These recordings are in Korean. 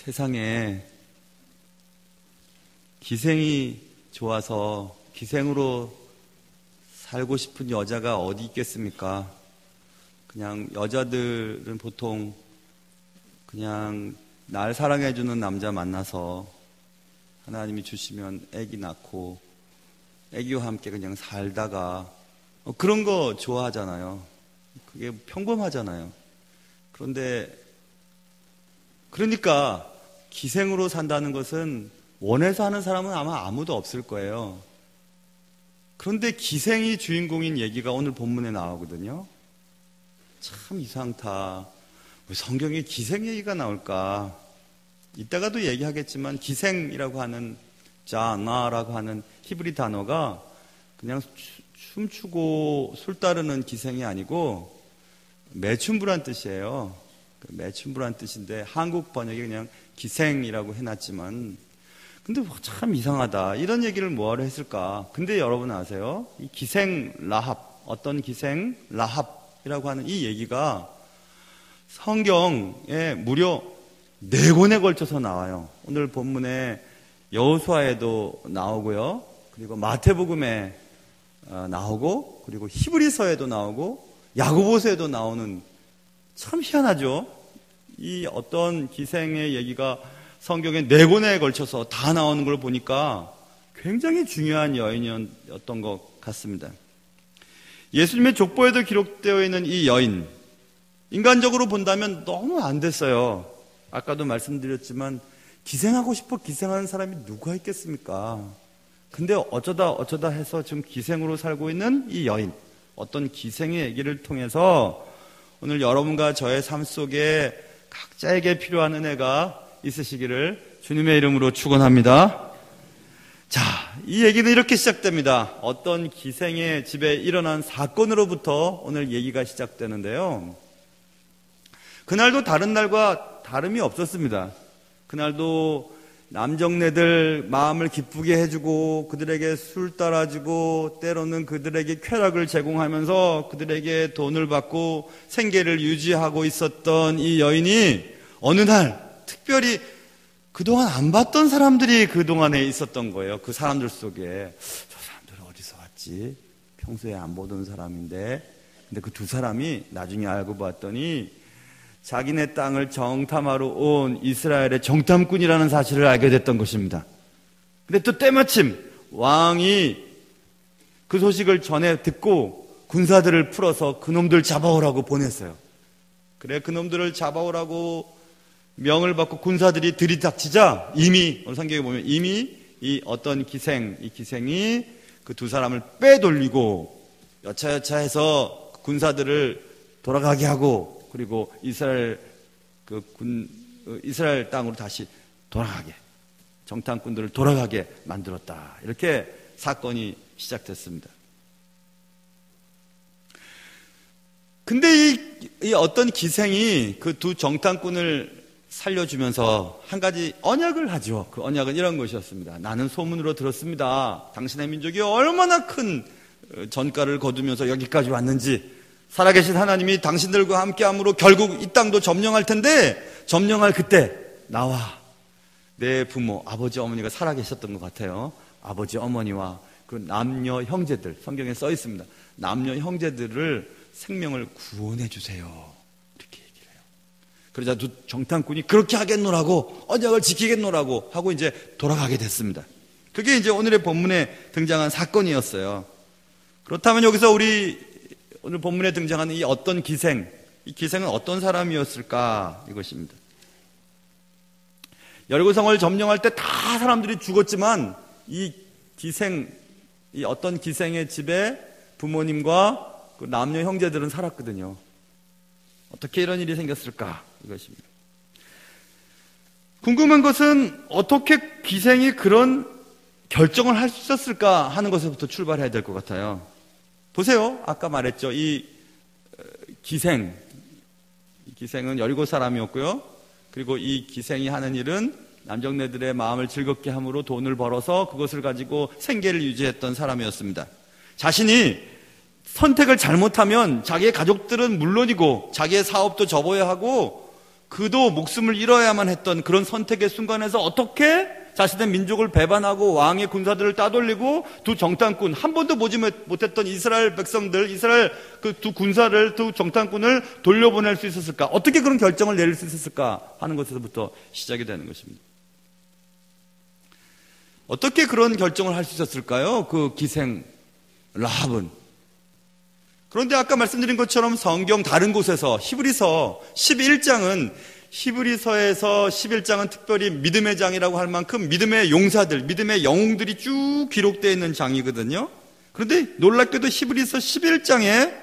세상에 기생이 좋아서 기생으로 살고 싶은 여자가 어디 있겠습니까? 그냥 여자들은 보통 그냥 날 사랑해주는 남자 만나서 하나님이 주시면 아기 낳고 아기와 함께 그냥 살다가 그런 거 좋아하잖아요. 그게 평범하잖아요. 그러니까 기생으로 산다는 것은 원해서 하는 사람은 아마 아무도 없을 거예요. 그런데 기생이 주인공인 얘기가 오늘 본문에 나오거든요. 참 이상하다. 왜 성경에 기생 얘기가 나올까? 이따가도 얘기하겠지만 기생이라고 하는 자나라고 하는 히브리 단어가 그냥 춤추고 술 따르는 기생이 아니고 매춘부란 뜻이에요. 매춘부란 뜻인데 한국 번역이 그냥 기생이라고 해놨지만 근데 참 이상하다. 이런 얘기를 뭐하러 했을까? 근데 여러분 아세요? 이 기생 라합, 어떤 기생 라합이라고 하는 이 얘기가 성경에 무려 4권에 걸쳐서 나와요. 오늘 본문에 여호수아에도 나오고요. 그리고 마태복음에 나오고 그리고 히브리서에도 나오고 야고보서에도 나오는 참 희한하죠. 이 어떤 기생의 얘기가 성경에 4권에 걸쳐서 다 나오는 걸 보니까 굉장히 중요한 여인이었던 것 같습니다. 예수님의 족보에도 기록되어 있는 이 여인, 인간적으로 본다면 너무 안 됐어요. 아까도 말씀드렸지만 기생하고 싶어 기생하는 사람이 누가 있겠습니까? 근데 어쩌다 해서 지금 기생으로 살고 있는 이 여인, 어떤 기생의 얘기를 통해서 오늘 여러분과 저의 삶 속에 각자에게 필요한 은혜가 있으시기를 주님의 이름으로 축원합니다. 자, 이 얘기는 이렇게 시작됩니다. 어떤 기생의 집에 일어난 사건으로부터 오늘 얘기가 시작되는데요. 그날도 다른 날과 다름이 없었습니다. 그날도 남정네들 마음을 기쁘게 해주고 그들에게 술 따라주고 때로는 그들에게 쾌락을 제공하면서 그들에게 돈을 받고 생계를 유지하고 있었던 이 여인이 어느 날 특별히 그동안 안 봤던 사람들이 그동안에 있었던 거예요. 그 사람들 속에 저 사람들은 어디서 왔지? 평소에 안 보던 사람인데 근데 그 두 사람이 나중에 알고 봤더니 자기네 땅을 정탐하러 온 이스라엘의 정탐꾼이라는 사실을 알게 됐던 것입니다. 근데 또 때마침 왕이 그 소식을 전해 듣고 군사들을 풀어서 그놈들 잡아오라고 보냈어요. 그래 그놈들을 잡아오라고 명을 받고 군사들이 들이닥치자 이미 오늘 성경에 보면 이미 이 어떤 이 기생이 그 두 사람을 빼돌리고 여차여차해서 군사들을 돌아가게 하고 그리고 이스라엘 땅으로 다시 돌아가게 정탐꾼들을 돌아가게 만들었다. 이렇게 사건이 시작됐습니다. 근데 이 어떤 기생이 그 두 정탐꾼을 살려주면서 한 가지 언약을 하죠. 그 언약은 이런 것이었습니다. 나는 소문으로 들었습니다. 당신의 민족이 얼마나 큰 전가를 거두면서 여기까지 왔는지 살아계신 하나님이 당신들과 함께함으로 결국 이 땅도 점령할 텐데 점령할 그때 나와 내 부모 아버지 어머니가 살아계셨던 것 같아요. 아버지 어머니와 그 남녀 형제들 성경에 써 있습니다. 남녀 형제들을 생명을 구원해 주세요. 이렇게 얘기를 해요. 그러자 두 정탐꾼이 그렇게 하겠노라고 언약을 지키겠노라고 하고 이제 돌아가게 됐습니다. 그게 이제 오늘의 본문에 등장한 사건이었어요. 그렇다면 여기서 오늘 본문에 등장하는 이 어떤 기생, 이 기생은 어떤 사람이었을까? 이것입니다. 여리고성을 점령할 때 다 사람들이 죽었지만 이 어떤 기생의 집에 부모님과 그 남녀 형제들은 살았거든요. 어떻게 이런 일이 생겼을까? 이것입니다. 궁금한 것은 어떻게 기생이 그런 결정을 할 수 있었을까 하는 것에서부터 출발해야 될 것 같아요. 보세요. 아까 말했죠. 이 기생은 여리고 사람이었고요. 그리고 이 기생이 하는 일은 남정네들의 마음을 즐겁게 함으로 돈을 벌어서 그것을 가지고 생계를 유지했던 사람이었습니다. 자신이 선택을 잘못하면 자기의 가족들은 물론이고 자기의 사업도 접어야 하고 그도 목숨을 잃어야만 했던 그런 선택의 순간에서 어떻게 자신의 민족을 배반하고 왕의 군사들을 따돌리고 두 정탐꾼, 한 번도 보지 못했던 이스라엘 백성들, 이스라엘 그 두 군사를, 두 정탐꾼을 돌려보낼 수 있었을까? 어떻게 그런 결정을 내릴 수 있었을까? 하는 것에서부터 시작이 되는 것입니다. 어떻게 그런 결정을 할 수 있었을까요? 그 기생 라합은. 그런데 아까 말씀드린 것처럼 성경 다른 곳에서 히브리서 11장은 히브리서에서 11장은 특별히 믿음의 장이라고 할 만큼 믿음의 용사들, 믿음의 영웅들이 쭉 기록되어 있는 장이거든요. 그런데 놀랍게도 히브리서 11장에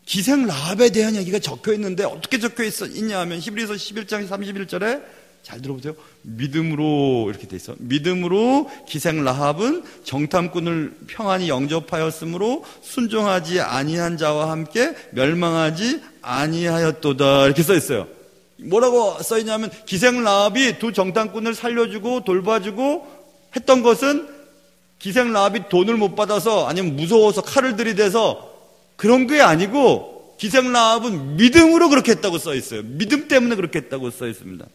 기생 라합에 대한 얘기가 적혀 있는데 어떻게 적혀 있냐 하면 히브리서 11장 31절에 잘 들어보세요. 믿음으로 이렇게 돼 있어. 믿음으로 기생 라합은 정탐꾼을 평안히 영접하였으므로 순종하지 아니한 자와 함께 멸망하지 아니하였도다. 이렇게 써 있어요. 뭐라고 써 있냐면 기생 라합이 두 정탐꾼을 살려주고 돌봐주고 했던 것은 기생 라합이 돈을 못 받아서 아니면 무서워서 칼을 들이대서 그런 게 아니고 기생 라합은 믿음으로 그렇게 했다고 써 있어요. 믿음 때문에 그렇게 했다고 써 있습니다.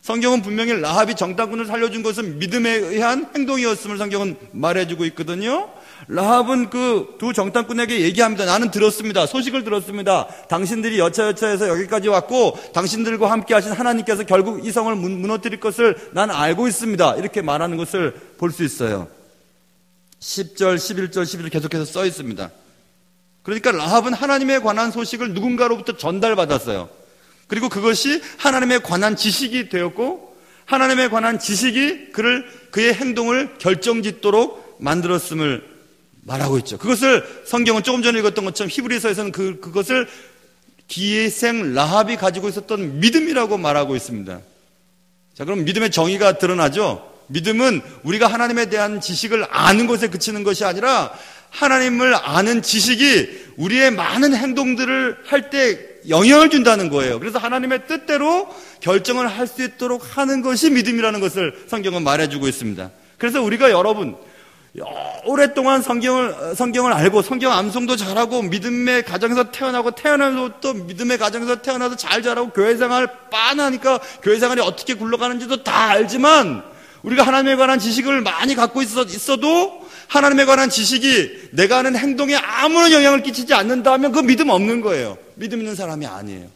성경은 분명히 라합이 정탐꾼을 살려준 것은 믿음에 의한 행동이었음을 성경은 말해주고 있거든요. 라합은 그 두 정탐꾼에게 얘기합니다. 나는 들었습니다. 소식을 들었습니다. 당신들이 여차여차해서 여기까지 왔고 당신들과 함께 하신 하나님께서 결국 이 성을 무너뜨릴 것을 난 알고 있습니다. 이렇게 말하는 것을 볼 수 있어요. 10절, 11절, 11절 계속해서 써 있습니다. 그러니까 라합은 하나님에 관한 소식을 누군가로부터 전달받았어요. 그리고 그것이 하나님에 관한 지식이 되었고 하나님에 관한 지식이 그의 행동을 결정짓도록 만들었음을 말하고 있죠. 그것을 성경은 조금 전에 읽었던 것처럼 히브리서에서는 그것을 기생 라합이 가지고 있었던 믿음이라고 말하고 있습니다. 자, 그럼 믿음의 정의가 드러나죠. 믿음은 우리가 하나님에 대한 지식을 아는 것에 그치는 것이 아니라 하나님을 아는 지식이 우리의 많은 행동들을 할 때 영향을 준다는 거예요. 그래서 하나님의 뜻대로 결정을 할 수 있도록 하는 것이 믿음이라는 것을 성경은 말해주고 있습니다. 그래서 우리가 여러분 오랫동안 성경을 알고 성경 암송도 잘하고 믿음의 가정에서 태어나서 또 믿음의 가정에서 태어나서 잘 자라고 교회생활 빤하니까 교회생활이 어떻게 굴러가는지도 다 알지만 우리가 하나님에 관한 지식을 많이 갖고 있어도 하나님에 관한 지식이 내가 하는 행동에 아무런 영향을 끼치지 않는다면 그 믿음 없는 거예요. 믿음 있는 사람이 아니에요.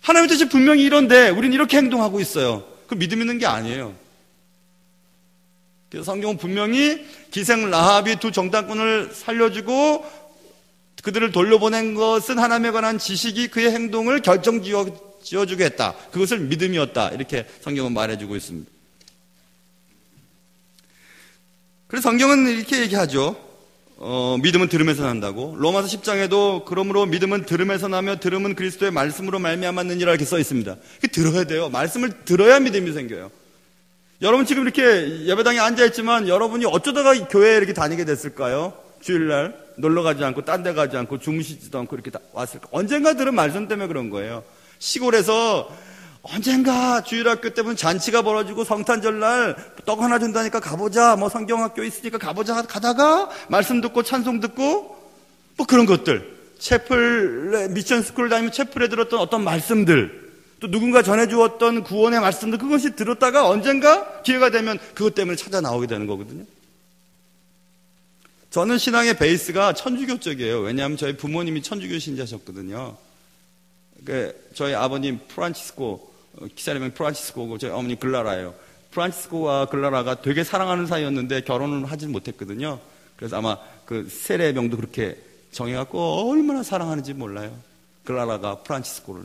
하나님의 뜻이 분명히 이런데 우리는 이렇게 행동하고 있어요. 그 믿음 있는 게 아니에요. 그래서 성경은 분명히 기생 라합이 두 정탐꾼을 살려주고 그들을 돌려보낸 것은 하나님에 관한 지식이 그의 행동을 결정지어주게 했다. 그것을 믿음이었다. 이렇게 성경은 말해주고 있습니다. 그래서 성경은 이렇게 얘기하죠. 믿음은 들음에서 난다고. 로마서 10장에도 그러므로 믿음은 들음에서 나며 들음은 그리스도의 말씀으로 말미암았느니라 이렇게 써 있습니다. 들어야 돼요. 말씀을 들어야 믿음이 생겨요. 여러분 지금 이렇게 예배당에 앉아있지만 여러분이 어쩌다가 교회에 이렇게 다니게 됐을까요? 주일날 놀러 가지 않고 딴 데 가지 않고 주무시지도 않고 이렇게 왔을까? 언젠가 들은 말씀 때문에 그런 거예요. 시골에서 언젠가 주일학교 때문에 잔치가 벌어지고 성탄절날 떡 하나 준다니까 가보자, 뭐 성경학교 있으니까 가보자 가다가 말씀 듣고 찬송 듣고 뭐 그런 것들, 채플 미션 스쿨 다니면 채플에 들었던 어떤 말씀들, 또 누군가 전해주었던 구원의 말씀들, 그것이 들었다가 언젠가 기회가 되면 그것 때문에 찾아 나오게 되는 거거든요. 저는 신앙의 베이스가 천주교 쪽이에요. 왜냐하면 저희 부모님이 천주교 신자셨거든요. 저희 아버님 프란치스코, 기사님은 프란치스코고 저희 어머니 글라라예요. 프란치스코와 글라라가 되게 사랑하는 사이였는데 결혼을 하지 못했거든요. 그래서 아마 그 세례명도 그렇게 정해갖고 얼마나 사랑하는지 몰라요. 글라라가 프란치스코를.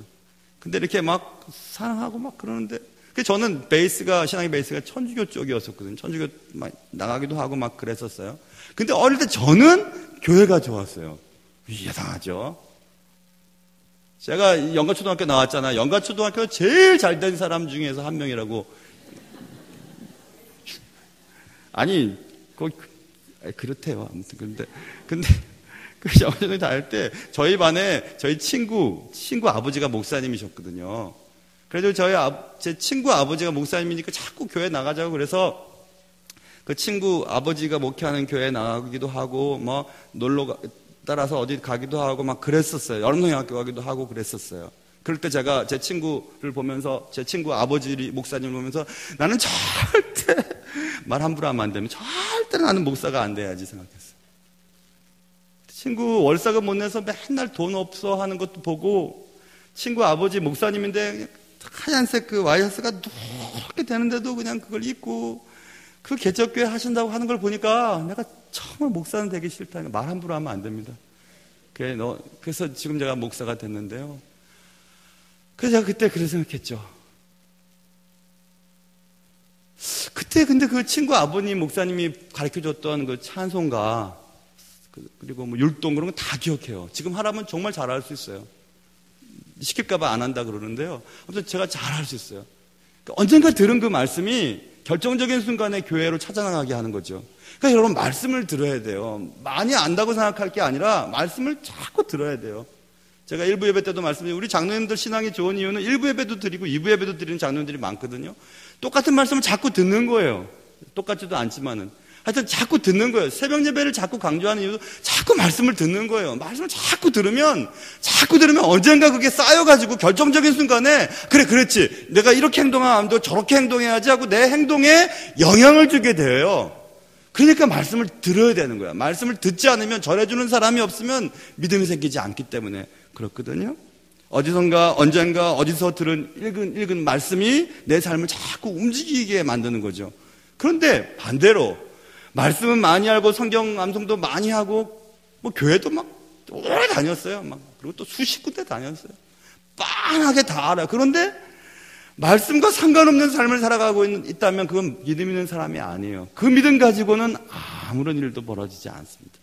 근데 이렇게 막 사랑하고 막 그러는데, 저는 신앙의 베이스가 천주교 쪽이었었거든요. 천주교 막 나가기도 하고 막 그랬었어요. 근데 어릴 때 저는 교회가 좋았어요. 이상하죠? 제가 영가초등학교 나왔잖아요. 영가초등학교 제일 잘된 사람 중에서 한 명이라고. 아니, 그렇대요. 아무튼. 근데, 영가초등학교 다닐 때, 저희 반에 저희 친구 아버지가 목사님이셨거든요. 그래서 제 친구 아버지가 목사님이니까 자꾸 교회 나가자고 그래서 그 친구 아버지가 목회하는 교회에 나가기도 하고, 따라서 어디 가기도 하고 막 그랬었어요. 여름동양학교 가기도 하고 그랬었어요. 그럴 때 제가 제 친구를 보면서, 제 친구 아버지 목사님을 보면서 나는 절대 말 함부로 하면 안 되면 절대 나는 목사가 안 돼야지 생각했어요. 친구 월세금 못 내서 맨날 돈 없어 하는 것도 보고, 친구 아버지 목사님인데 하얀색 그 와이셔츠가 누렇게 되는데도 그냥 그걸 입고 그 개척교회 하신다고 하는 걸 보니까 내가 정말 목사는 되기 싫다. 말 함부로 하면 안 됩니다. 그래서 지금 제가 목사가 됐는데요. 그래서 제가 그때 그렇게 생각했죠. 그때 근데 그 친구 아버님 목사님이 가르쳐줬던 그 찬송가, 그리고 뭐 율동 그런 거 다 기억해요. 지금 하라면 정말 잘할 수 있어요. 시킬까봐 안 한다 그러는데요. 아무튼 제가 잘할 수 있어요. 그러니까 언젠가 들은 그 말씀이 결정적인 순간에 교회로 찾아나가게 하는 거죠. 그러니까 여러분 말씀을 들어야 돼요. 많이 안다고 생각할 게 아니라 말씀을 자꾸 들어야 돼요. 제가 1부 예배 때도 말씀드린 우리 장로님들 신앙이 좋은 이유는 1부 예배도 드리고 2부 예배도 드리는 장로님들이 많거든요. 똑같은 말씀을 자꾸 듣는 거예요. 똑같지도 않지만은. 하여튼 자꾸 듣는 거예요. 새벽 예배를 자꾸 강조하는 이유도 자꾸 말씀을 듣는 거예요. 말씀을 자꾸 들으면 언젠가 그게 쌓여가지고 결정적인 순간에 그래 그랬지. 내가 이렇게 행동하면 저렇게 행동해야지 하고 내 행동에 영향을 주게 돼요. 그러니까 말씀을 들어야 되는 거야. 말씀을 듣지 않으면 전해주는 사람이 없으면 믿음이 생기지 않기 때문에 그렇거든요. 어디선가 언젠가 어디서 들은 읽은 말씀이 내 삶을 자꾸 움직이게 만드는 거죠. 그런데 반대로 말씀은 많이 알고 성경 암송도 많이 하고 뭐 교회도 막 오래 다녔어요. 그리고 또 수십 군데 다녔어요. 빤하게 다 알아요. 그런데 말씀과 상관없는 삶을 살아가고 있다면 그건 믿음 있는 사람이 아니에요. 그 믿음 가지고는 아무런 일도 벌어지지 않습니다.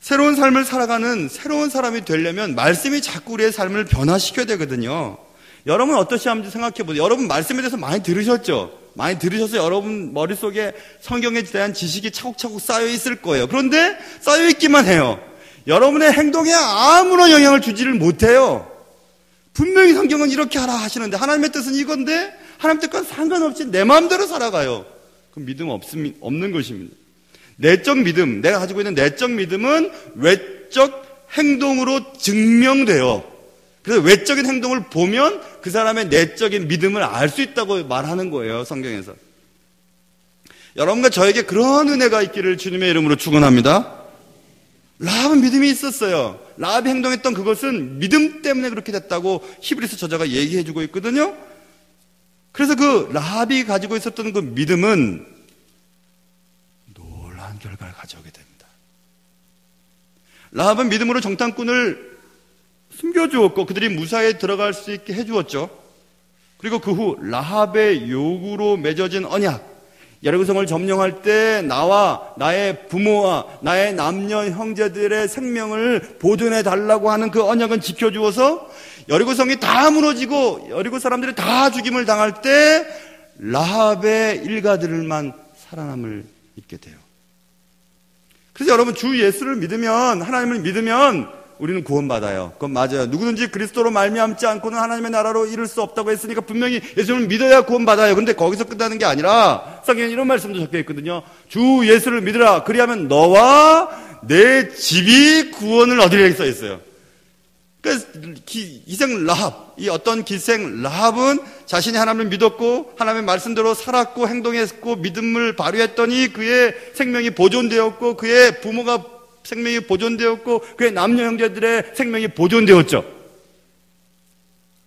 새로운 삶을 살아가는 새로운 사람이 되려면 말씀이 자꾸 우리의 삶을 변화시켜야 되거든요. 여러분 어떠시 한지 생각해 보세요. 여러분 말씀에 대해서 많이 들으셨죠? 많이 들으셔서 여러분 머릿속에 성경에 대한 지식이 차곡차곡 쌓여 있을 거예요. 그런데 쌓여 있기만 해요. 여러분의 행동에 아무런 영향을 주지를 못해요. 분명히 성경은 이렇게 하라 하시는데 하나님의 뜻은 이건데 하나님 뜻과는 상관없이 내 마음대로 살아가요. 그럼 믿음 없는 것입니다. 내적 믿음, 내가 가지고 있는 내적 믿음은 외적 행동으로 증명돼요. 그래서 외적인 행동을 보면 그 사람의 내적인 믿음을 알 수 있다고 말하는 거예요, 성경에서. 여러분과 저에게 그런 은혜가 있기를 주님의 이름으로 축원합니다. 라합은 믿음이 있었어요. 라합이 행동했던 그것은 믿음 때문에 그렇게 됐다고 히브리서 저자가 얘기해주고 있거든요. 그래서 그 라합이 가지고 있었던 그 믿음은 놀라운 결과를 가져오게 됩니다. 라합은 믿음으로 정탐꾼을 숨겨주었고 그들이 무사히 들어갈 수 있게 해주었죠. 그리고 그 후 라합의 요구로 맺어진 언약, 여리고성을 점령할 때 나와 나의 부모와 나의 남녀 형제들의 생명을 보존해 달라고 하는 그 언약은 지켜주어서 여리고성이 다 무너지고 여리고 사람들이 다 죽임을 당할 때 라합의 일가들만 살아남을 있게 돼요. 그래서 여러분 주 예수를 믿으면, 하나님을 믿으면 우리는 구원받아요. 그건 맞아요. 누구든지 그리스도로 말미암지 않고는 하나님의 나라로 이룰 수 없다고 했으니까 분명히 예수를 믿어야 구원받아요. 그런데 거기서 끝나는 게 아니라 성경에 이런 말씀도 적혀 있거든요. 주 예수를 믿으라. 그리하면 너와 내 집이 구원을 얻으리라 써 있어요. 그래서 기생 라합, 이 어떤 기생 라합은 자신이 하나님을 믿었고 하나님의 말씀대로 살았고 행동했고 믿음을 발휘했더니 그의 생명이 보존되었고 그의 부모가 생명이 보존되었고 그의 남녀 형제들의 생명이 보존되었죠.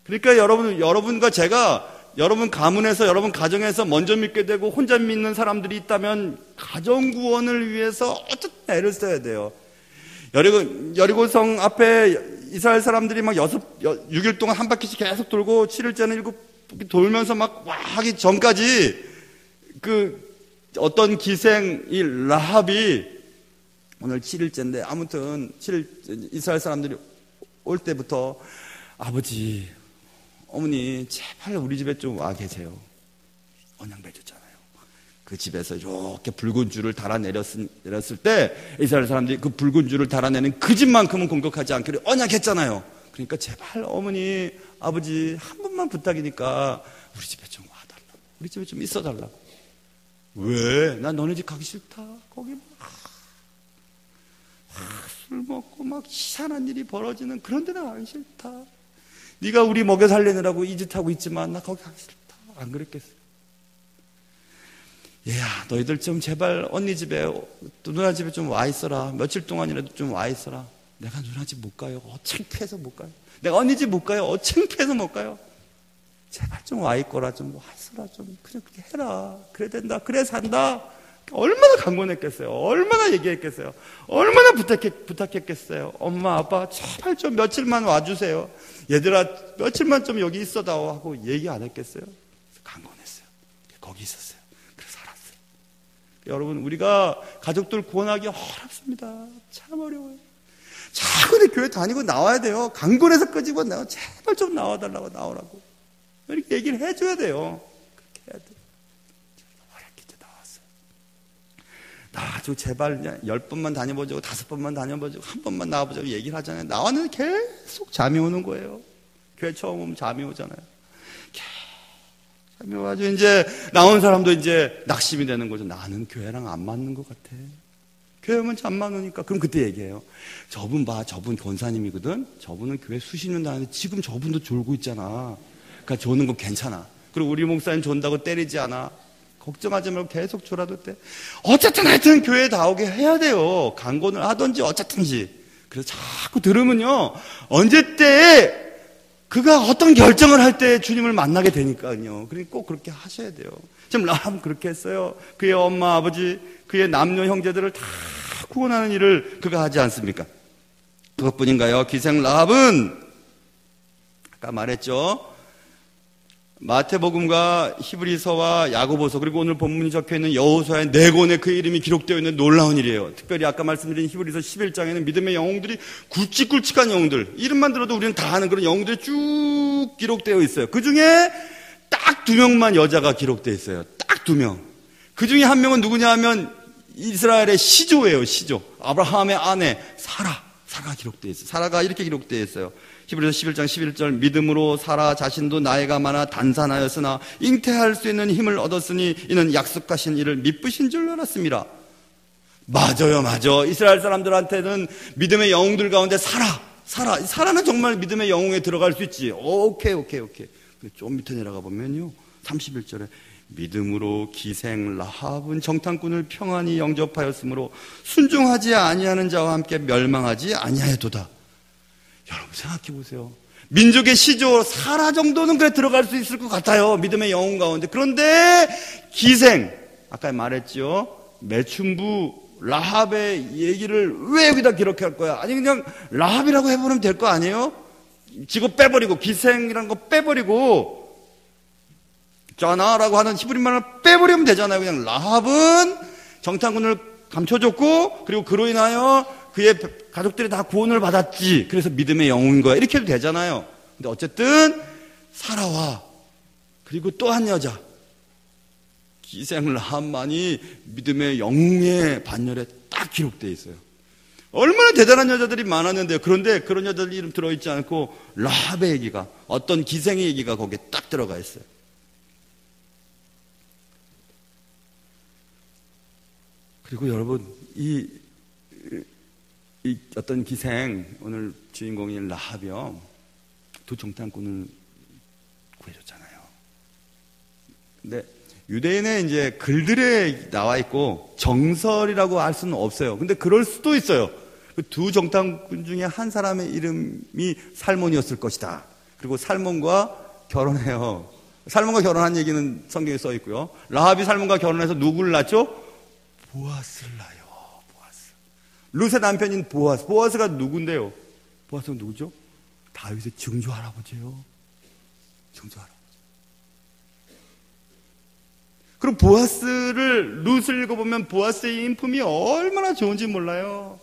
그러니까 여러분과 제가 여러분 가문에서 여러분 가정에서 먼저 믿게 되고 혼자 믿는 사람들이 있다면 가정 구원을 위해서 어떻게 애를 써야 돼요. 여리고성 앞에 이스라엘 사람들이 막 6일 동안 한 바퀴씩 계속 돌고 7일째는 7바퀴 돌면서 막 하기 전까지 그 어떤 기생 이 라합이 오늘 7일째인데 아무튼 7일 이스라엘 사람들이 올 때부터 아버지, 어머니 제발 우리 집에 좀 와 계세요. 언약 맺었잖아요. 그 집에서 이렇게 붉은 줄을 달아내렸을 때 이스라엘 사람들이 그 붉은 줄을 달아내는 그 집만큼은 공격하지 않기로 언약했잖아요. 그러니까 제발 어머니, 아버지 한 번만 부탁이니까 우리 집에 좀 와달라고. 우리 집에 좀 있어달라고. 왜? 난 너네 집 가기 싫다. 거기 술 술 먹고 막 희한한 일이 벌어지는 그런 데는 가기 싫다. 네가 우리 먹여 살리느라고 이 짓 하고 있지만 나 거기 가기 싫다. 안 그랬겠어요? 얘야, 너희들 좀 제발 언니 집에 또 누나 집에 좀 와 있어라. 며칠 동안이라도 좀 와 있어라. 내가 누나 집 못 가요. 창피해서 못 가요. 내가 언니 집 못 가요. 창피해서 못 가요. 제발 좀 와 있거라. 좀 와 있어라. 좀 그냥 그렇게 해라. 그래 된다. 그래 산다. 얼마나 강권했겠어요. 얼마나 얘기했겠어요. 얼마나 부탁했겠어요. 엄마 아빠 제발 좀 며칠만 와주세요. 얘들아 며칠만 좀 여기 있어다오 하고 얘기 안 했겠어요. 강권했어요. 거기 있었어요. 그래서 살았어요. 여러분, 우리가 가족들 구원하기 어렵습니다. 참 어려워요. 자꾸 내 교회 다니고 나와야 돼요. 강권해서 끄집어 나와. 제발 좀 나와달라고, 나오라고. 이렇게 얘기를 해줘야 돼요. 그렇게 해야 돼요. 어렵게 이제 나왔어요. 나와가지고 제발 그냥 10번만 다녀보자고, 5번만 다녀보자고, 한 번만 나와보자고 얘기를 하잖아요. 나왔는데 계속 잠이 오는 거예요. 교회 처음 오면 잠이 오잖아요. 잠이 와가지고 이제 나온 사람도 이제 낙심이 되는 거죠. 나는 교회랑 안 맞는 것 같아. 교회 오면 잠만 오니까. 그럼 그때 얘기해요. 저분 봐, 저분 권사님이거든. 저분은 교회 수십 년 다니는데 지금 저분도 졸고 있잖아. 그러니까 조는 거 괜찮아. 그리고 우리 목사님 존다고 때리지 않아. 걱정하지 말고 계속 졸아도 돼. 어쨌든 하여튼 교회에 나오게 해야 돼요. 강권을 하든지 어쨌든지. 그래서 자꾸 들으면요, 언제 때 그가 어떤 결정을 할 때 주님을 만나게 되니까요. 그러니까 꼭 그렇게 하셔야 돼요. 지금 라합은 그렇게 했어요. 그의 엄마, 아버지, 그의 남녀 형제들을 다 구원하는 일을 그가 하지 않습니까? 그것뿐인가요? 기생 라합은 아까 말했죠. 마태복음과 히브리서와 야고보서, 그리고 오늘 본문이 적혀있는 여호수아의 4권에 그 이름이 기록되어 있는 놀라운 일이에요. 특별히 아까 말씀드린 히브리서 11장에는 믿음의 영웅들이 굵직굵직한 영웅들, 이름만 들어도 우리는 다 아는 그런 영웅들이 쭉 기록되어 있어요. 그 중에 딱 2명만 여자가 기록되어 있어요. 딱 2명. 그 중에 한 명은 누구냐 하면 이스라엘의 시조예요. 시조. 아브라함의 아내 사라가 기록되어 있어요. 사라가 이렇게 기록되어 있어요. 히브리서 11장 11절, 믿음으로 사라 자신도 나이가 많아 단산하였으나 잉태할 수 있는 힘을 얻었으니 이는 약속하신 이를 미쁘신 줄 알았습니다. 맞아요, 맞아. 이스라엘 사람들한테는 믿음의 영웅들 가운데 사라는 정말 믿음의 영웅에 들어갈 수 있지. 오케이. 좀 밑에 내려가 보면요, 31절에 믿음으로 기생 라합은 정탐꾼을 평안히 영접하였으므로 순종하지 아니하는 자와 함께 멸망하지 아니하였도다. 여러분 생각해 보세요. 민족의 시조 사라 정도는 그래 들어갈 수 있을 것 같아요. 믿음의 영웅 가운데. 그런데 기생, 아까 말했죠. 매춘부 라합의 얘기를 왜 여기다 기록할 거야? 아니 그냥 라합이라고 해보면 될 거 아니에요? 직업 빼버리고 기생이라는 거 빼버리고 짜나라고 하는 히브리말을 빼버리면 되잖아요. 그냥 라합은 정탐꾼을 감춰줬고, 그리고 그로 인하여 그의 가족들이 다 구원을 받았지. 그래서 믿음의 영웅인 거야. 이렇게 해도 되잖아요. 근데 어쨌든 사라와 그리고 또 한 여자 기생 라합만이 믿음의 영웅의 반열에 딱 기록되어 있어요. 얼마나 대단한 여자들이 많았는데요. 그런데 그런 여자들 이름 들어있지 않고 라합의 얘기가, 어떤 기생의 얘기가 거기에 딱 들어가 있어요. 그리고 여러분, 이 어떤 기생, 오늘 주인공인 라합이요, 2 정탐꾼을 구해줬잖아요. 근데 유대인의 이제 글들에 나와 있고 정설이라고 할 수는 없어요. 근데 그럴 수도 있어요. 그 2 정탐꾼 중에 한 사람의 이름이 살몬이었을 것이다. 그리고 살몬과 결혼해요. 살몬과 결혼한 얘기는 성경에 써 있고요. 라합이 살몬과 결혼해서 누구를 낳죠? 보아스를 낳아요. 룻의 남편인 보아스. 보아스가 누군데요? 보아스가 누구죠? 다윗의 증조 할아버지예요. 증조 할아버지. 그럼 보아스를, 룻을 읽어보면 보아스의 인품이 얼마나 좋은지 몰라요.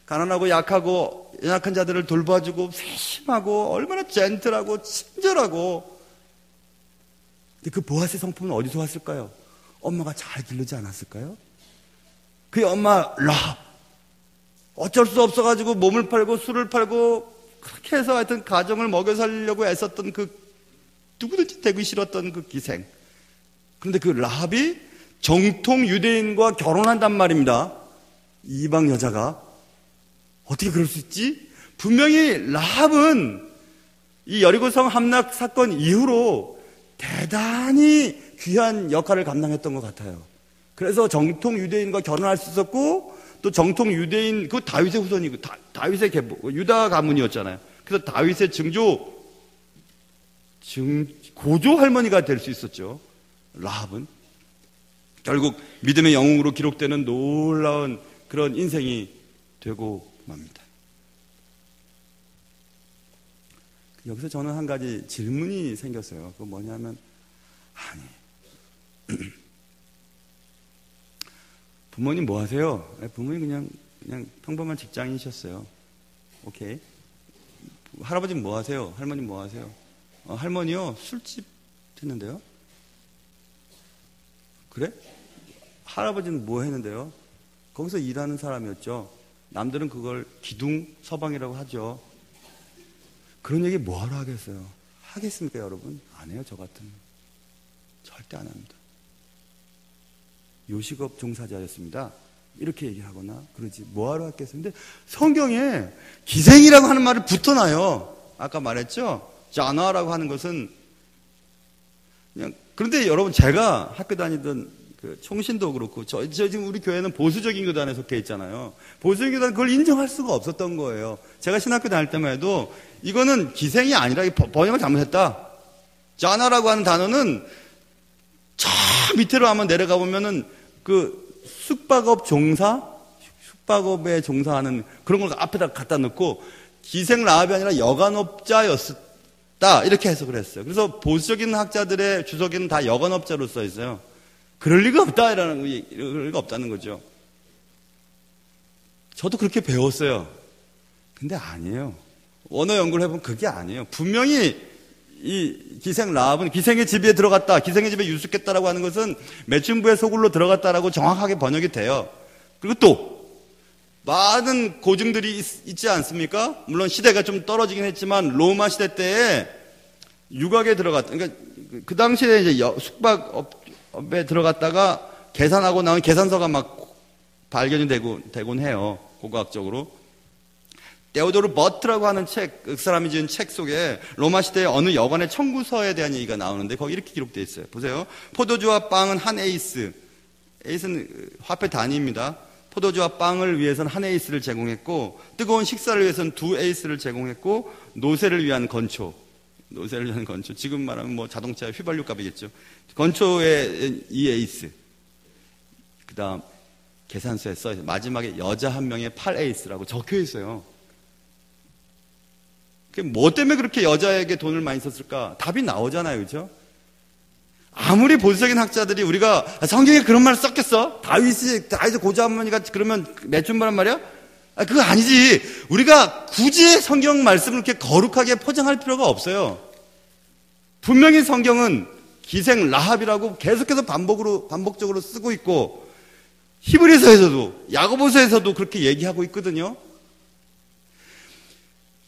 가난하고 약하고 연약한 자들을 돌봐주고 세심하고 얼마나 젠틀하고 친절하고. 근데 그 보아스의 성품은 어디서 왔을까요? 엄마가 잘 기르지 않았을까요? 그의 엄마 라합, 어쩔 수 없어가지고 몸을 팔고 술을 팔고 그렇게 해서 하여튼 가정을 먹여 살리려고 애썼던 그 누구든지 되기 싫었던 그 기생. 그런데 그 라합이 정통 유대인과 결혼한단 말입니다. 이방 여자가 어떻게 그럴 수 있지? 분명히 라합은 이 여리고성 함락 사건 이후로 대단히 귀한 역할을 감당했던 것 같아요. 그래서 정통 유대인과 결혼할 수 있었고, 또 정통 유대인, 그 다윗의 후손이고, 다윗의 유다 가문이었잖아요. 그래서 다윗의 고조 할머니가 될 수 있었죠. 라합은. 결국 믿음의 영웅으로 기록되는 놀라운 그런 인생이 되고 맙니다. 여기서 저는 한 가지 질문이 생겼어요. 그거 뭐냐면, 부모님 뭐 하세요? 부모님 그냥 평범한 직장인이셨어요. 오케이. 할아버지는 뭐 하세요? 할머니 뭐 하세요? 할머니요? 술집 했는데요? 그래? 할아버지는 뭐 했는데요? 거기서 일하는 사람이었죠. 남들은 그걸 기둥 서방이라고 하죠. 그런 얘기 뭐하러 하겠어요? 하겠습니까, 여러분? 안 해요, 저 같으면. 절대 안 합니다. 요식업 종사자였습니다. 이렇게 얘기하거나 그러지 뭐하러 했겠어요. 근데 성경에 기생이라고 하는 말을 붙어놔요. 아까 말했죠. 자나라고 하는 것은 그냥. 그런데 여러분, 제가 학교 다니던 그 총신도 그렇고 저 지금 우리 교회는 보수적인 교단에 속해 있잖아요. 보수적인 교단 그걸 인정할 수가 없었던 거예요. 제가 신학교 다닐 때만 해도 이거는 기생이 아니라 번역을 잘못했다. 자나라고 하는 단어는 저 밑으로 한번 내려가 보면은 그 숙박업 종사, 숙박업에 종사하는 그런 걸 앞에다 갖다 놓고 기생 라합이 아니라 여간업자였다 이렇게 해석을 했어요. 그래서 보수적인 학자들의 주석에는 다 여간업자로 써 있어요. 그럴 리가 없다라는 그럴 리가 없다는 거죠. 저도 그렇게 배웠어요. 근데 아니에요. 언어 연구를 해보면 그게 아니에요. 분명히 이 기생 라합은 기생의 집에 들어갔다, 기생의 집에 유숙했다라고 하는 것은 매춘부의 소굴로 들어갔다라고 정확하게 번역이 돼요. 그리고 또 많은 고증들이 있지 않습니까? 물론 시대가 좀 떨어지긴 했지만 로마 시대 때에 유곽에 들어갔다. 그러니까 그 당시에 이제 숙박업에 들어갔다가 계산하고 나온 계산서가 막 발견이 되곤 해요. 고고학적으로. 데오도르 버트라고 하는 그 사람이 지은 책 속에 로마 시대의 어느 여관의 청구서에 대한 얘기가 나오는데 거기 이렇게 기록되어 있어요. 보세요. 포도주와 빵은 한 에이스. 에이스는 화폐 단위입니다. 포도주와 빵을 위해서는 한 에이스를 제공했고, 뜨거운 식사를 위해서는 2에이스를 제공했고, 노새를 위한 건초. 노새를 위한 건초. 지금 말하면 뭐 자동차 휘발유 값이겠죠. 건초에 2에이스. 그 다음 계산서에 써있어요. 마지막에 여자 한 명에 8에이스라고 적혀 있어요. 뭐 때문에 그렇게 여자에게 돈을 많이 썼을까? 답이 나오잖아요. 그렇죠? 아무리 보수적인 학자들이 우리가 성경에 그런 말을 썼겠어? 다윗 고조 할머니가 그러면 매춘부란 말이야? 그거 아니지. 우리가 굳이 성경 말씀을 그렇게 거룩하게 포장할 필요가 없어요. 분명히 성경은 기생 라합이라고 계속해서 반복적으로 쓰고 있고, 히브리서에서도 야고보서에서도 그렇게 얘기하고 있거든요.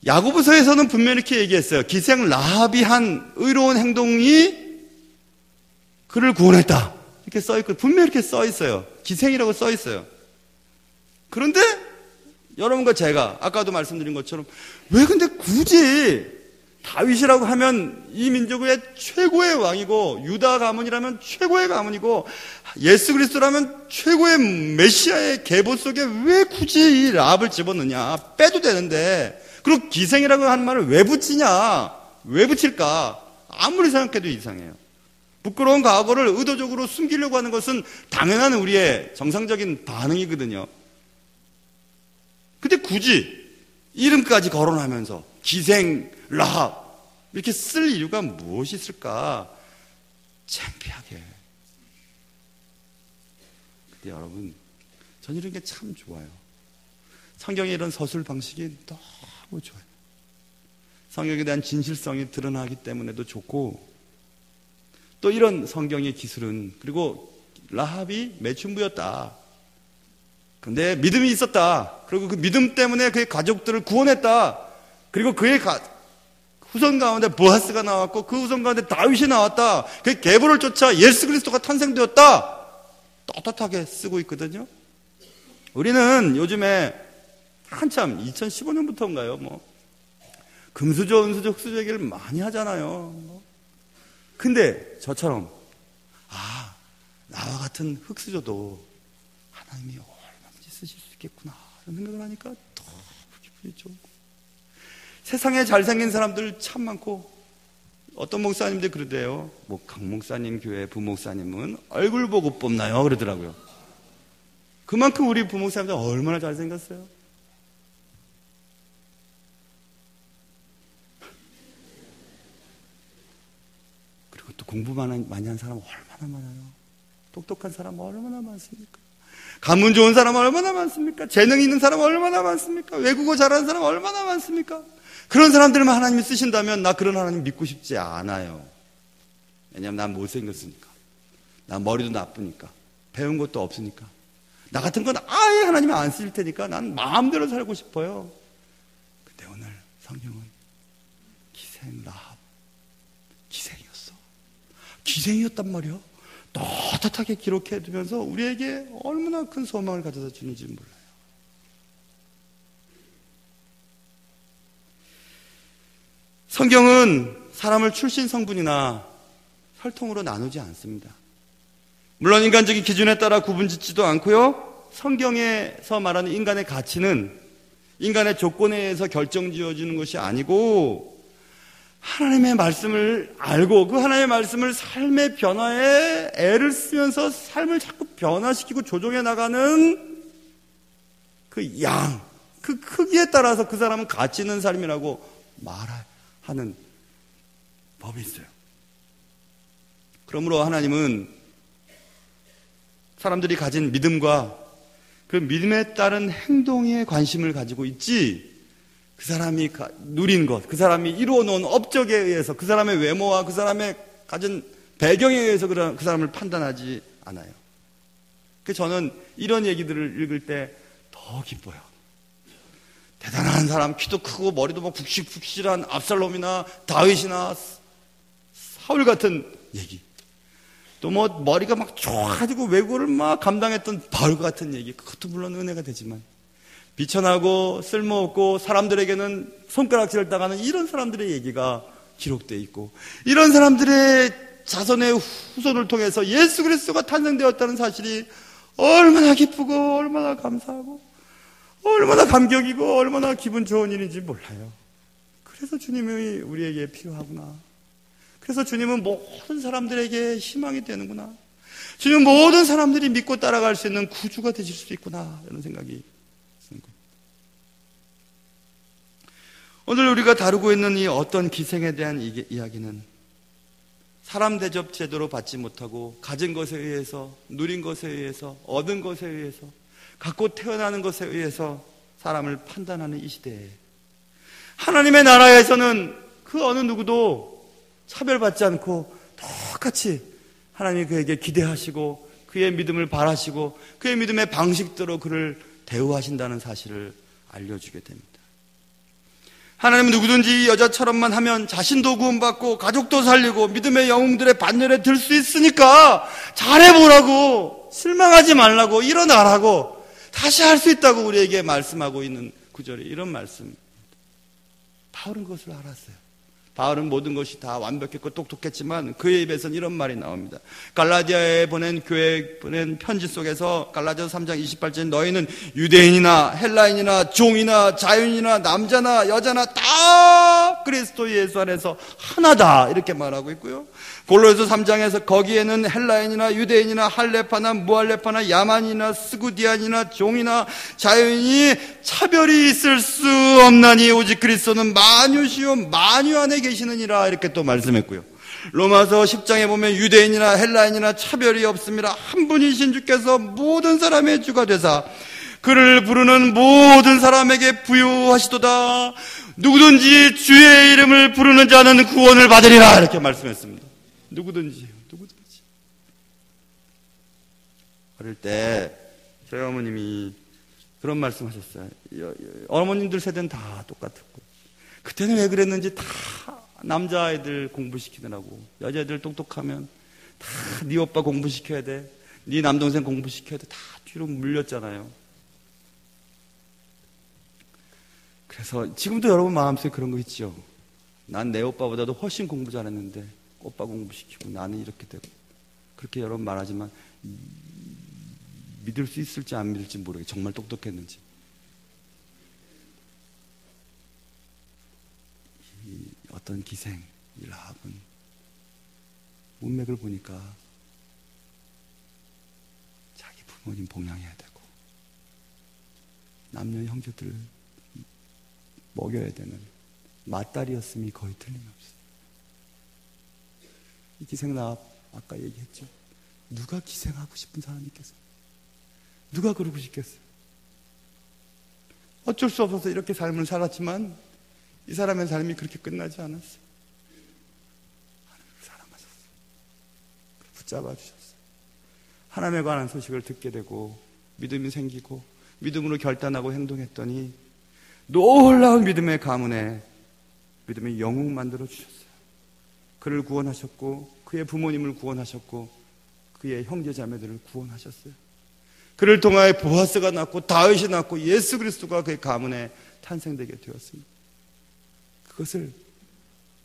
야고보서에서는 분명히 이렇게 얘기했어요. 기생 라합이 한 의로운 행동이 그를 구원했다. 이렇게 써있고, 분명히 이렇게 써있어요. 기생이라고 써있어요. 그런데 여러분과 제가 아까도 말씀드린 것처럼 왜 근데 굳이 다윗이라고 하면 이 민족의 최고의 왕이고, 유다 가문이라면 최고의 가문이고, 예수 그리스도라면 최고의 메시아의 계보 속에 왜 굳이 이 라합을 집어넣냐? 빼도 되는데, 그리고 기생이라고 하는 말을 왜 붙이냐? 왜 붙일까? 아무리 생각해도 이상해요. 부끄러운 과거를 의도적으로 숨기려고 하는 것은 당연한 우리의 정상적인 반응이거든요. 근데 굳이 이름까지 거론하면서 기생, 라합 이렇게 쓸 이유가 무엇이 있을까? 창피하게. 근데 여러분, 전 이런 게 참 좋아요. 성경의 이런 서술 방식이 너무 좋아요. 성경에 대한 진실성이 드러나기 때문에도 좋고, 또 이런 성경의 기술은, 그리고 라합이 매춘부였다. 근데 믿음이 있었다. 그리고 그 믿음 때문에 그의 가족들을 구원했다. 그리고 그의 후손 가운데 보아스가 나왔고, 그 후손 가운데 다윗이 나왔다. 그의 계보를 쫓아 예수 그리스도가 탄생되었다. 떳떳하게 쓰고 있거든요. 우리는 요즘에 한참 2015년부터인가요? 금수저, 은수저, 흑수저 얘기를 많이 하잖아요. 근데 저처럼 나와 같은 흑수저도 하나님이 얼마든지 쓰실 수 있겠구나 이런 생각을 하니까 더 기분이 좋고, 세상에 잘생긴 사람들 참 많고, 어떤 목사님들이 그러대요. 강 목사님 교회 부목사님은 얼굴 보고 뽑나요? 그러더라고요. 그만큼 우리 부목사님들 얼마나 잘생겼어요. 그리고 또 공부 많이 한 사람 얼마나 많아요. 똑똑한 사람 얼마나 많습니까? 가문 좋은 사람 얼마나 많습니까? 재능 있는 사람 얼마나 많습니까? 외국어 잘하는 사람 얼마나 많습니까? 그런 사람들만 하나님이 쓰신다면 나 그런 하나님 믿고 싶지 않아요. 왜냐하면 난 못생겼으니까, 난 머리도 나쁘니까, 배운 것도 없으니까, 나 같은 건 아예 하나님이 안 쓰실 테니까 난 마음대로 살고 싶어요. 근데 오늘 성경은 라합 기생이었어. 기생이었단 말이야. 떳떳하게 기록해 두면서 우리에게 얼마나 큰 소망을 가져다 주는지 몰라요. 성경은 사람을 출신 성분이나 혈통으로 나누지 않습니다. 물론 인간적인 기준에 따라 구분짓지도 않고요. 성경에서 말하는 인간의 가치는 인간의 조건에 의해서 결정지어지는 것이 아니고, 하나님의 말씀을 알고 그 하나님의 말씀을 삶의 변화에 애를 쓰면서 삶을 자꾸 변화시키고 조정해 나가는 그 크기에 따라서 그 사람은 가치 있는 삶이라고 말하는 법이 있어요. 그러므로 하나님은 사람들이 가진 믿음과 그 믿음에 따른 행동에 관심을 가지고 있지, 그 사람이 누린 것, 그 사람이 이루어놓은 업적에 의해서, 그 사람의 외모와 그 사람의 가진 배경에 의해서 그 사람을 판단하지 않아요. 그래서 저는 이런 얘기들을 읽을 때 더 기뻐요. 대단한 사람, 키도 크고 머리도 푹실푹실한 압살롬이나 다윗이나 사울 같은 얘기, 또 머리가 좋아가지고 외국어를 감당했던 바울 같은 얘기, 그것도 물론 은혜가 되지만, 비천하고 쓸모없고 사람들에게는 손가락질을 당하는 이런 사람들의 얘기가 기록되어 있고, 이런 사람들의 자손의 후손을 통해서 예수 그리스도가 탄생되었다는 사실이 얼마나 기쁘고 얼마나 감사하고 얼마나 감격이고 얼마나 기분 좋은 일인지 몰라요. 그래서 주님이 우리에게 필요하구나. 그래서 주님은 모든 사람들에게 희망이 되는구나. 주님은 모든 사람들이 믿고 따라갈 수 있는 구주가 되실 수 있구나, 이런 생각이 오늘 우리가 다루고 있는 이 어떤 기생에 대한 이야기는 사람 대접 제도로 받지 못하고 가진 것에 의해서, 누린 것에 의해서, 얻은 것에 의해서, 갖고 태어나는 것에 의해서 사람을 판단하는 이 시대에, 하나님의 나라에서는 그 어느 누구도 차별받지 않고 똑같이 하나님이 그에게 기대하시고 그의 믿음을 바라시고 그의 믿음의 방식대로 그를 대우하신다는 사실을 알려주게 됩니다. 하나님은 누구든지 여자처럼만 하면 자신도 구원받고 가족도 살리고 믿음의 영웅들의 반열에 들 수 있으니까 잘해보라고, 실망하지 말라고, 일어나라고, 다시 할 수 있다고 우리에게 말씀하고 있는 구절이 이런 말씀. 바울은 그것을 알았어요. 바울은 모든 것이 다 완벽했고 똑똑했지만 그의 입에서는 이런 말이 나옵니다. 갈라디아에 교회에 보낸 편지 속에서 갈라디아서 3장 28절, 너희는 유대인이나 헬라인이나 종이나 자유인이나 남자나 여자나 다 그리스도 예수 안에서 하나다, 이렇게 말하고 있고요. 골로새서 3장에서 거기에는 헬라인이나 유대인이나 할레파나 무할레파나 야만이나 스구디안이나 종이나 자유인이 차별이 있을 수 없나니 오직 그리스도는 만유시요 만유 안에 계시느니라, 이렇게 또 말씀했고요. 로마서 10장에 보면 유대인이나 헬라인이나 차별이 없습니다. 한 분이신 주께서 모든 사람의 주가 되사 그를 부르는 모든 사람에게 부유하시도다. 누구든지 주의 이름을 부르는 자는 구원을 받으리라, 이렇게 말씀했습니다. 누구든지. 어릴 때 저희 어머님이 그런 말씀하셨어요. 어머님들 세대는 다 똑같았고, 그때는 왜 그랬는지 다 남자아이들 공부시키느라고, 여자애들 똑똑하면 다 네 오빠 공부시켜야 돼, 네 남동생 공부시켜야 돼, 다 뒤로 물렸잖아요. 그래서 지금도 여러분 마음속에 그런 거 있죠. 난 내 오빠보다도 훨씬 공부 잘했는데 오빠 공부시키고 나는 이렇게 되고, 그렇게 여러분 말하지만 믿을 수 있을지 안 믿을지 모르겠어요. 정말 똑똑했는지. 이 어떤 기생, 이 라합은 문맥을 보니까 자기 부모님 봉양해야 되고 남녀 형제들을 먹여야 되는 맏딸이었음이 거의 틀림없어요. 이 기생 라합, 아까 얘기했죠. 누가 기생하고 싶은 사람이 있겠어요? 누가 그러고 싶겠어요? 어쩔 수 없어서 이렇게 삶을 살았지만 이 사람의 삶이 그렇게 끝나지 않았어요. 하나님을 사랑하셨어요. 붙잡아 주셨어요. 하나님에 관한 소식을 듣게 되고 믿음이 생기고 믿음으로 결단하고 행동했더니 놀라운 믿음의 가문에 믿음의 영웅 만들어 주셨어요. 그를 구원하셨고 그의 부모님을 구원하셨고 그의 형제 자매들을 구원하셨어요. 그를 통하여 보아스가 낳고 다윗이 낳고 예수 그리스도가 그의 가문에 탄생되게 되었습니다. 그것을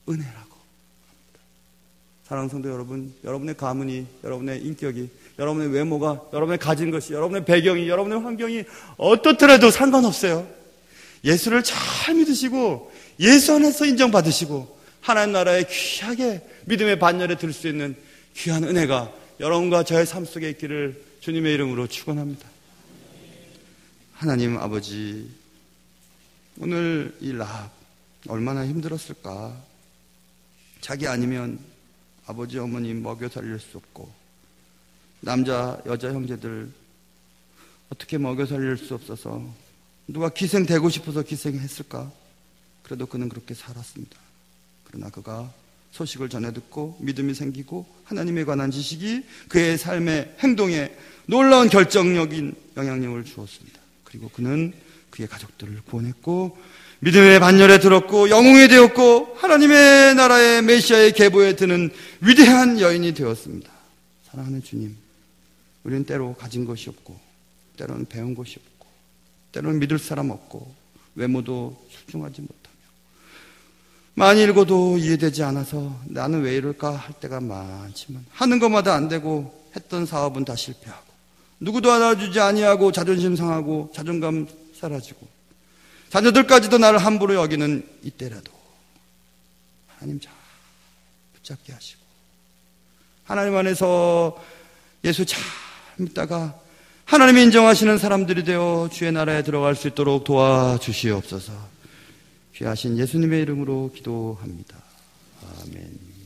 은혜라고 합니다. 사랑하는 성도 여러분, 여러분의 가문이, 여러분의 인격이, 여러분의 외모가, 여러분의 가진 것이, 여러분의 배경이, 여러분의 환경이 어떻더라도 상관없어요. 예수를 잘 믿으시고 예수 안에서 인정받으시고 하나님 나라에 귀하게 믿음의 반열에 들 수 있는 귀한 은혜가 여러분과 저의 삶 속에 있기를 주님의 이름으로 축원합니다. 하나님 아버지, 오늘 이 라합 얼마나 힘들었을까. 자기 아니면 아버지 어머니 먹여 살릴 수 없고 남자 여자 형제들 어떻게 먹여 살릴 수 없어서 누가 기생되고 싶어서 기생했을까. 그래도 그는 그렇게 살았습니다. 그러나 그가 소식을 전해 듣고 믿음이 생기고 하나님에 관한 지식이 그의 삶의 행동에 놀라운 결정적인 영향력을 주었습니다. 그리고 그는 그의 가족들을 구원했고 믿음의 반열에 들었고 영웅이 되었고 하나님의 나라의 메시아의 계보에 드는 위대한 여인이 되었습니다. 사랑하는 주님, 우리는 때로 가진 것이 없고 때로는 배운 것이 없고 때로는 믿을 사람 없고 외모도 출중하지 못하며 많이 읽어도 이해되지 않아서 나는 왜 이럴까 할 때가 많지만 하는 것마다 안 되고 했던 사업은 다 실패하고 누구도 알아주지 아니하고 자존심 상하고 자존감 사라지고 자녀들까지도 나를 함부로 여기는 이때라도 하나님 잘 붙잡게 하시고 하나님 안에서 예수 잘 믿다가 하나님이 인정하시는 사람들이 되어 주의 나라에 들어갈 수 있도록 도와주시옵소서. 귀하신 예수님의 이름으로 기도합니다. 아멘.